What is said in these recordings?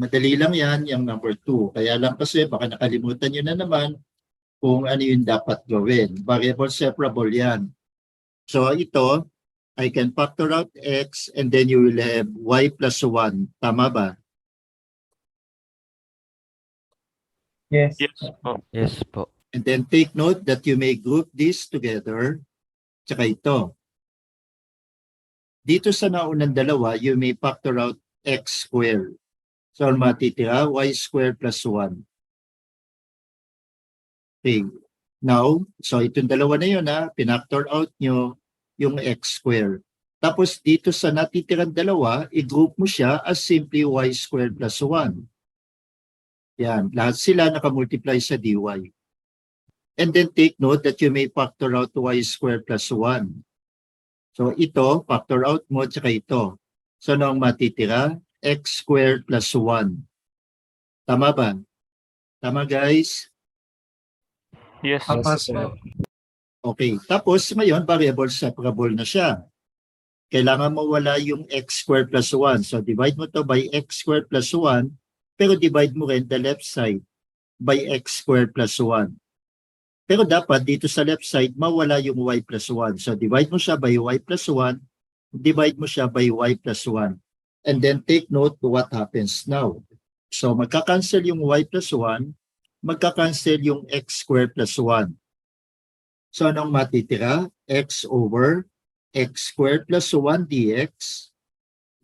Madali lang yan, yung number 2. Kaya lang kasi baka nakalimutan nyo na naman kung ano yung dapat gawin. Variable separable yan. So ito, I can factor out x and then you will have y plus 1. Tama ba? Yes. Yes po. Yes po. And then take note that you may group this together. Tsaka ito. Dito sa naunang dalawa, you may factor out x squared. So ang matitira, y squared plus 1. Okay. Now, so itong dalawa na yun pinactor out nyo yung x squared. Tapos dito sa natitirang dalawa, i-group mo siya as simply y squared plus 1. Yan, lahat sila nakamultiply sa dy. And then take note that you may factor out y squared plus 1. So ito, factor out mo, tsaka ito. So ano ang matitira? X squared plus 1. Tama ba? Tama guys? Yes. Yes, sir. Okay. Tapos ngayon, variable separable na siya. Kailangan mo wala yung x squared plus 1. So divide mo to by x squared plus 1, pero divide mo rin the left side by x squared plus 1. Pero dapat dito sa left side, mawala yung y plus 1. So divide mo siya by y plus 1, divide mo siya by y plus 1. And then take note to what happens now. So magka-cancel yung y plus 1, magka-cancel yung x squared plus 1. So anong matitira? X over x squared plus 1 dx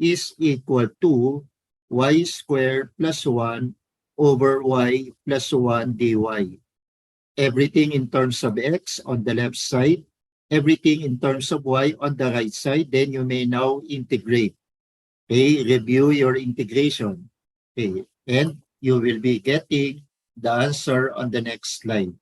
is equal to y squared plus 1 over y plus 1 dy. Everything in terms of x on the left side, everything in terms of y on the right side, then you may now integrate. Okay, review your integration. Okay, and you will be getting the answer on the next slide.